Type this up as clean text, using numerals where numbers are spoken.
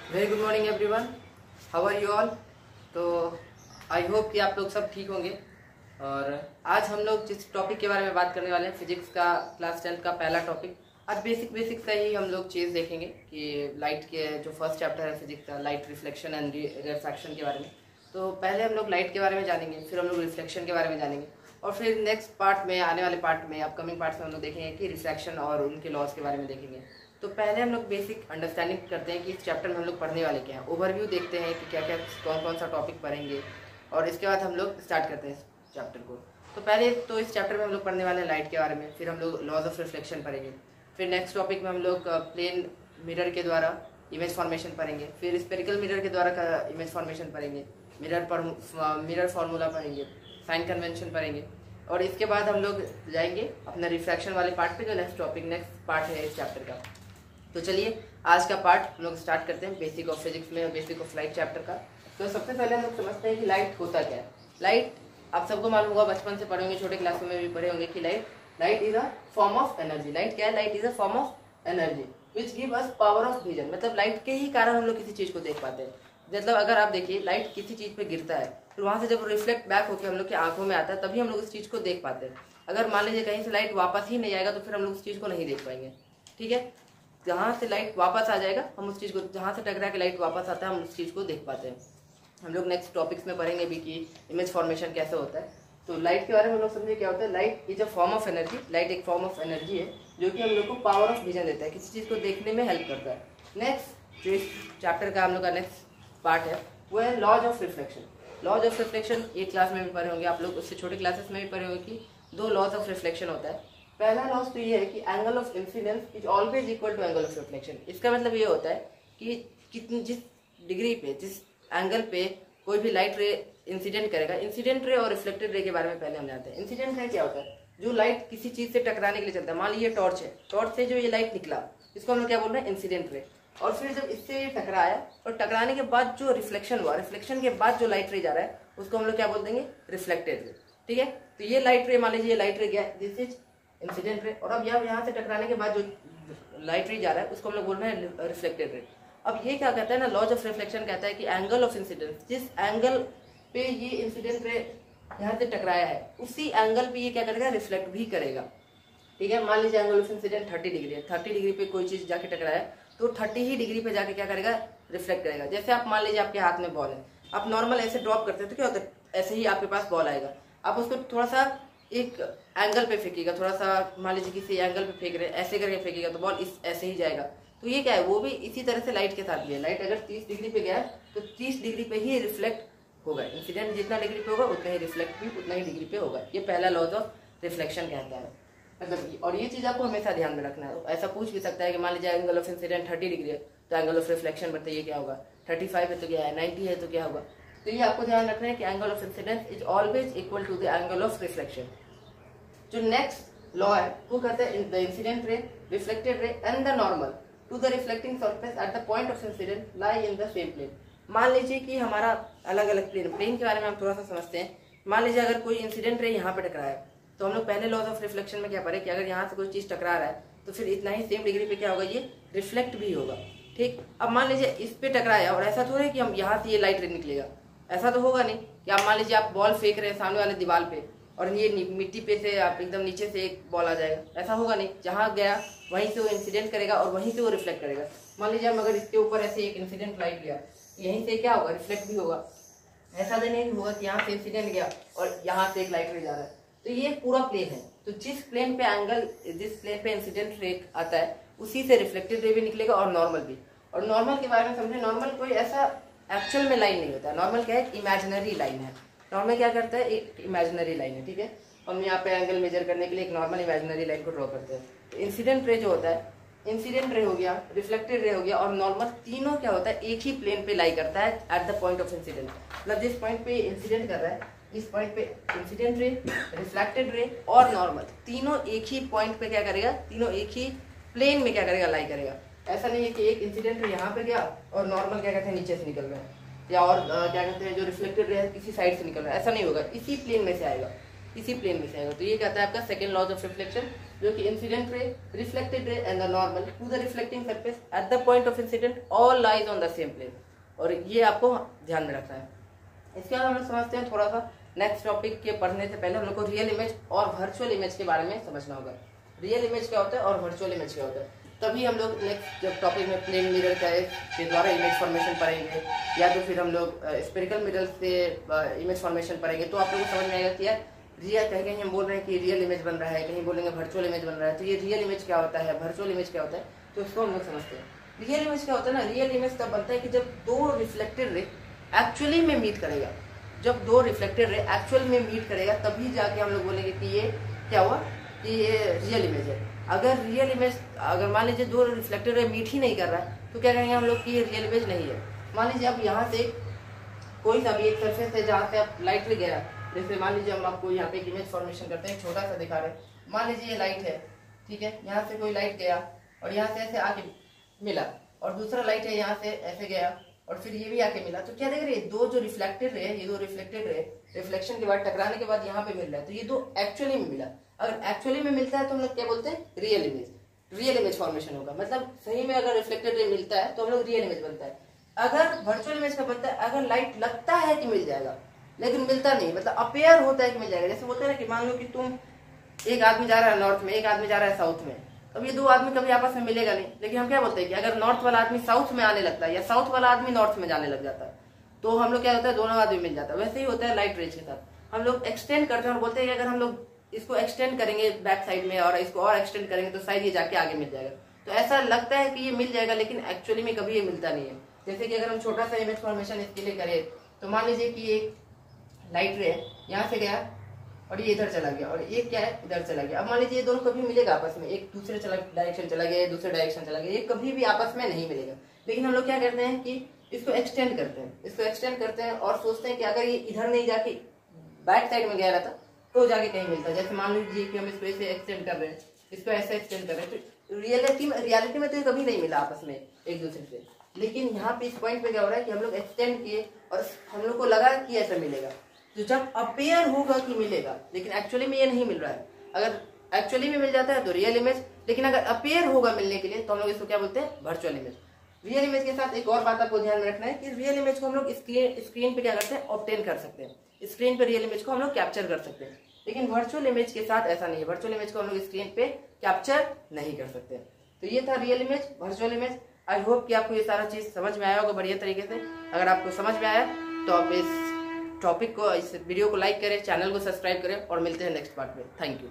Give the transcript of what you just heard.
Very good morning everyone, how are you all. तो I hope कि आप लोग सब ठीक होंगे। और आज हम लोग जिस टॉपिक के बारे में बात करने वाले हैं, फिजिक्स का क्लास 10 का पहला टॉपिक। आज बेसिक से ही हम लोग चीज़ देखेंगे कि लाइट के जो फर्स्ट चैप्टर है फिजिक्स का, लाइट रिफ्लेक्शन एंड रिफ्रैक्शन के बारे में। तो पहले हम लोग लाइट के बारे में जानेंगे, फिर हम लोग रिफ्लेक्शन के बारे में जानेंगे, और फिर नेक्स्ट पार्ट में, आने वाले पार्ट में, अपकमिंग पार्ट में हम लोग देखेंगे कि रिफ्रैक्शन और उनके लॉज के बारे में देखेंगे। तो पहले हम लोग बेसिक अंडरस्टैंडिंग करते हैं कि इस चैप्टर में हम लोग पढ़ने वाले क्या हैं। ओवरव्यू देखते हैं कि क्या क्या कौन कौन सा टॉपिक पढ़ेंगे, और इसके बाद हम लोग स्टार्ट करते हैं इस चैप्टर को। तो पहले तो इस चैप्टर में हम लोग पढ़ने वाले हैं लाइट के बारे में, फिर हम लोग लॉज ऑफ रिफ्लेक्शन पढ़ेंगे, फिर नेक्स्ट टॉपिक में हम लोग प्लेन मिरर के द्वारा इमेज फॉर्मेशन पढ़ेंगे, फिर स्पेरिकल मिरर के द्वारा का इमेज फॉर्मेशन पढ़ेंगे, मिरर फार्मूला पढ़ेंगे, साइन कन्वेंशन पढ़ेंगे, और इसके बाद हम लोग जाएंगे अपना रिफ्रैक्शन वाले पार्ट पे, जो नेक्स्ट पार्ट है इस चैप्टर का। तो चलिए आज का पार्ट हम लोग स्टार्ट करते हैं बेसिक ऑफ फिजिक्स में, बेसिक ऑफ लाइट चैप्टर का। तो सबसे पहले हम लोग समझते हैं कि लाइट होता क्या है। लाइट आप सबको मालूम होगा, बचपन से पढ़े होंगे, छोटे क्लासों में भी पढ़े होंगे कि light is a form of energy. Light क्या है? Light is a form of energy which give us power of vision. मतलब लाइट के ही कारण हम लोग किसी चीज को देख पाते हैं। मतलब अगर आप देखिए, लाइट किसी चीज पे गिरता है, फिर वहां से जब रिफ्लेक्ट बैक होकर हम लोग की आंखों में आता है, तभी हम लोग उस चीज को देख पाते हैं। अगर मान लीजिए कहीं से लाइट वापस ही नहीं आएगा, तो फिर हम लोग उस चीज को नहीं देख पाएंगे। ठीक है, जहाँ से लाइट वापस आ जाएगा, हम उस चीज को, जहाँ से टकरा के लाइट वापस आता है, हम उस चीज को देख पाते हैं। हम लोग नेक्स्ट टॉपिक्स में पढ़ेंगे भी कि इमेज फॉर्मेशन कैसे होता है। तो लाइट के बारे में हम लोग समझे क्या होता है। Light is a form of energy. Light एक फॉर्म ऑफ एनर्जी है जो कि हम लोग को पावर ऑफ विजन देता है, किसी चीज को देखने में हेल्प करता है। नेक्स्ट जो इस चैप्टर का हम लोग का नेक्स्ट पार्ट है वो है laws of reflection. Laws of reflection एक क्लास में भी पढ़े होंगे आप लोग, उससे छोटे क्लासेस में भी पढ़े होंगे कि दो लॉज ऑफ रिफ्लेक्शन होता है। पहला लॉज तो ये है कि angle of incidence is always equal to angle of reflection. इसका मतलब ये होता है कि कितनी, जिस डिग्री पे, जिस एंगल पे कोई भी लाइट रे इंसिडेंट करेगा, इंसिडेंट रे और रिफ्लेक्टेड रे के बारे में पहले हम जानते हैं। इंसिडेंट रे क्या होता है? जो लाइट किसी चीज से टकराने के लिए चलता है। मान लीजिए टॉर्च है, टॉर्च से जो ये लाइट निकला, इसको हम लोग क्या बोल रहे हैं? Incident ray. और फिर जब इससे ये टकराया और टकराने के बाद जो रिफ्लेक्शन हुआ, रिफ्लेक्शन के बाद जो लाइट रे जा रहा है, उसको हम लोग क्या बोल देंगे? Reflected ray. ठीक है, तो ये लाइट रे, मान लीजिए ये लाइट रे गया, दिस इज इंसिडेंट रे, और अब यहाँ से टकराने के बाद जो लाइट रे जा रहा है, उसको हम लोग बोल रहे हैं रिफ्लेक्टेड रे। अब ये क्या कहता है ना, लॉज ऑफ रिफ्लेक्शन कहता है कि एंगल ऑफ इंसिडेंस, जिस एंगल पे ये इंसिडेंट रे यहाँ से टकराया है, उसी एंगल पे ये क्या करेगा? रिफ्लेक्ट भी करेगा। ठीक है, मान लीजिए एंगल ऑफ इंसिडेंट 30 डिग्री है, 30 डिग्री पे कोई चीज जाके टकराया, तो 30 ही डिग्री पे जाके क्या करेगा? रिफ्लेक्ट करेगा। जैसे आप मान लीजिए आपके हाथ में बॉल है, आप नॉर्मल ऐसे ड्रॉप करते हैं तो क्या होता है? ऐसे ही आपके पास बॉल आएगा, आप उसको थोड़ा सा एक एंगल पे फेंकेगा, थोड़ा सा मान लीजिए किसी एंगल पे फेंक रहे हैं, ऐसे करके फेंकेगा तो बॉल इस ऐसे ही जाएगा। तो ये क्या है? वो भी इसी तरह से लाइट के साथ भी है। लाइट अगर 30 डिग्री पे गया तो 30 डिग्री पे ही रिफ्लेक्ट होगा। इंसिडेंट जितना डिग्री पे होगा उतना ही रिफ्लेक्ट भी उतना ही डिग्री पे होगा। ये पहला लॉज ऑफ रिफ्लेक्शन कहता है। मतलब, और ये चीज आपको हमेशा ध्यान में रखना है। ऐसा पूछ भी सकता है कि मान लीजिए एंगल ऑफ इंसिडेंट 30 डिग्री है, तो एंगल ऑफ रिफ्लेक्शन बताइए क्या होगा? 35 है तो क्या है? 90 है तो क्या होगा? तो ये आपको ध्यान रखना है कि angle of incidence is always equal to the angle of reflection. जो नेक्स्ट लॉ है वो कहता है the incident ray, reflected ray and the normal to the reflecting surface at the point of incident lie in the same plane. मान लीजिए कि हमारा अलग अलग प्लेन के बारे में हम थोड़ा सा समझते हैं। मान लीजिए अगर कोई इंसिडेंट रे यहाँ पे टकराया है, तो हम लोग पहले लॉज ऑफ रिफ्लेक्शन में क्या पढ़े कि अगर यहाँ से कोई चीज टकरा रहा है तो फिर इतना ही सेम डिग्री पे क्या होगा? ये रिफ्लेक्ट भी होगा। ठीक, अब मान लीजिए इस पे टकराया, और ऐसा थोड़ा है कि हम यहाँ से ये लाइट रे निकलेगा, ऐसा तो होगा नहीं। कि आप मान लीजिए आप बॉल फेंक रहे हैं सामने वाले दीवार पे, और ये मिट्टी पे से आप एकदम नीचे से एक बॉल आ जाएगा, ऐसा होगा नहीं। जहाँ गया वहीं से वो इंसिडेंट करेगा और वहीं से वो रिफ्लेक्ट करेगा। मान लीजिए हम अगर इसके ऊपर ऐसे एक इंसिडेंट लाइट लिया, यहीं से क्या होगा? रिफ्लेक्ट भी होगा। ऐसा तो नहीं होगा कि यहाँ से इंसिडेंट गया और यहाँ से एक लाइट रे जा रहा है। तो ये पूरा प्लेन है, तो जिस प्लेन पे इंसिडेंट रे आता है, उसी से रिफ्लेक्टेड रे भी निकलेगा और नॉर्मल भी। और नॉर्मल के बारे में समझे, नॉर्मल कोई ऐसा एक्चुअल में लाइन नहीं होता है। नॉर्मल क्या है? इमेजिनरी लाइन है। नॉर्मल क्या करता है? एक इमेजिनरी लाइन है। ठीक है, हम यहाँ पे एंगल मेजर करने के लिए एक नॉर्मल इमेजिनरी लाइन को ड्रॉ करते हैं। तो इंसिडेंट रे जो होता है, इंसिडेंट रे हो गया, रिफ्लेक्टेड रे हो गया और नॉर्मल, तीनों क्या होता है? एक ही प्लेन पे लाई करता है eight the point of incident. मतलब जिस पॉइंट पे इंसिडेंट कर रहा है, इस पॉइंट पे इंसिडेंट रे, रिफ्लेक्टेड रे और नॉर्मल, तीनों एक ही पॉइंट पे क्या करेगा? तीनों एक ही प्लेन में क्या करेगा? लाई करेगा। ऐसा नहीं है कि एक इंसिडेंट रे यहाँ पे गया और नॉर्मल क्या कहते हैं नीचे से निकल रहा है, या और क्या कहते हैं जो रिफ्लेक्टेड रे है किसी साइड से निकल रहा है। ऐसा नहीं होगा, इसी प्लेन में से आएगा, इसी प्लेन में से आएगा। तो ये कहता है आपका सेकंड लॉज ऑफ रिफ्लेक्शन। जो कि incident ray, reflected ray and the normal to the reflecting surface at the point of incident all lies on the same plane. और ये आपको ध्यान में रखना है। इसके बाद हम लोग समझते हैं थोड़ा सा नेक्स्ट टॉपिक के पढ़ने से पहले हम लोग को रियल इमेज और वर्चुअल इमेज के बारे में समझना होगा। रियल इमेज क्या होता है और वर्चुअल इमेज क्या होता है, तभी हम लोग नेक्स्ट जब टॉपिक में प्लेन मिरर के द्वारा इमेज फॉर्मेशन पढ़ेंगे या तो फिर हम लोग स्पेरिकल मिरर से इमेज फॉर्मेशन पढ़ेंगे, तो आप लोगों को समझ में आएगा कि यार रियल कहीं हम बोल रहे हैं कि रियल इमेज बन रहा है, कहीं बोलेंगे वर्चुअल इमेज बन रहा है, तो ये रियल इमेज क्या होता है, वर्चुअल इमेज क्या होता है, तो इसको हम लोग समझते हैं। रियल इमेज क्या होता है ना, रियल इमेज तब बनता है कि जब दो रिफ्लेक्टेड रे एक्चुअली में मीट करेगा, जब दो रिफ्लेक्टेड रे एक्चुअल में मीट करेगा तभी जाके हम लोग बोलेंगे कि ये क्या हुआ, कि ये रियल इमेज है। अगर रियल इमेज, अगर मान लीजिए दो रिफ्लेक्टेड रे मीट ही नहीं कर रहा है तो क्या कहेंगे हम लोग कि ये रियल इमेज नहीं है। मान लीजिए आप यहाँ से कोई सा भी एक सरफेस है जहाँ से आप लाइट ले गया, जैसे मान लीजिए हम आपको यहाँ पे एक इमेज फॉर्मेशन करते हैं, छोटा सा दिखा रहे हैं। मान लीजिए ये लाइट है, ठीक है, यहाँ से कोई लाइट गया और यहाँ से ऐसे आके मिला, और दूसरा लाइट है यहाँ से ऐसे गया और फिर ये भी आके मिला, तो क्या देख रहे हैं, दो जो रिफ्लेक्टेड रे, ये दो रिफ्लेक्टेड रे रिफ्लेक्शन के बाद टकराने के बाद यहाँ पे मिल रहा है, तो ये दो एक्चुअली में मिला। अगर एक्चुअली में मिलता है तो हम लोग क्या बोलते हैं, real image, real image formation होगा। मतलब सही में अगर रिफ्लेक्टेड रे मिलता है तो हम लोग रियल इमेज बनता है। अगर वर्चुअल इमेज का बनता है, अगर लाइट लगता है कि मिल जाएगा लेकिन मिलता नहीं, मतलब अपेयर होता है कि मिल जाएगा। जैसे बोलते हैं ना कि मान लो कि तुम, एक आदमी जा रहा है नॉर्थ में, एक आदमी जा रहा है साउथ में, अब ये दो आदमी कभी आपस में मिलेगा नहीं, लेकिन हम क्या बोलते हैं कि अगर नॉर्थ वाला आदमी साउथ में आने लगता है या साउथ वाला आदमी नॉर्थ में जाने लग जाता है तो हम लोग क्या होता है, दोनों आदमी मिल जाता है। वैसे ही होता है लाइट रेज के साथ, हम लोग एक्सटेंड करते हैं और बोलते हैं कि अगर हम लोग इसको एक्सटेंड करेंगे बैक साइड में और इसको और एक्सटेंड करेंगे तो शायद ये जाके आगे मिल जाएगा। तो ऐसा लगता है कि ये मिल जाएगा लेकिन एक्चुअली में कभी ये मिलता नहीं है। जैसे कि अगर हम छोटा सा इमेज फॉर्मेशन इसके लिए करें तो मान लीजिए कि एक लाइट रे यहाँ से गया और ये इधर चला गया और ये क्या है, इधर चला गया। अब मान लीजिए ये दोनों कभी मिलेगा आपस में, एक दूसरे डायरेक्शन चला गया, दूसरे डायरेक्शन चला गया, ये कभी भी आपस में नहीं मिलेगा। लेकिन हम लोग क्या करते हैं कि इसको एक्सटेंड करते हैं, इसको एक्सटेंड करते हैं और सोचते हैं कि अगर ये इधर नहीं जाके बैक साइड में गया रहता तो जाके कहीं मिलता। जैसे मान लीजिए कि हम इसको ऐसे एक्सटेंड कर रहे हैं, इसको ऐसे एक्सटेंड कर रहे हैं, तो रियलिटी में तो ये कभी नहीं मिला आपस में एक दूसरे से। लेकिन यहाँ पे इस पॉइंट पे क्या हो रहा है कि हम लोग एक्सटेंड किए और हम लोग को लगा कि ऐसा मिलेगा, तो जब अपेयर होगा कि मिलेगा, लेकिन एक्चुअली में ये नहीं मिल रहा है। अगर एक्चुअली में मिल जाता है तो रियल इमेज, लेकिन अगर अपेयर होगा मिलने के लिए तो हम लोग इसको क्या बोलते हैं, वर्चुअल इमेज। रियल इमेज के साथ एक और बात आपको ध्यान में रखना है कि रियल इमेज को हम लोग स्क्रीन पे क्या करते हैं, ऑब्टेन कर सकते हैं, स्क्रीन पे रियल इमेज को हम लोग कैप्चर कर सकते हैं। लेकिन वर्चुअल इमेज के साथ ऐसा नहीं है, वर्चुअल इमेज को हम लोग स्क्रीन पे कैप्चर नहीं कर सकते। तो ये था real image, virtual image. I hope कि आपको ये सारा चीज समझ में आया होगा बढ़िया तरीके से। अगर आपको समझ में आया तो आप इस टॉपिक को, इस वीडियो को लाइक करें, चैनल को सब्सक्राइब करें और मिलते हैं नेक्स्ट पार्ट में। Thank you.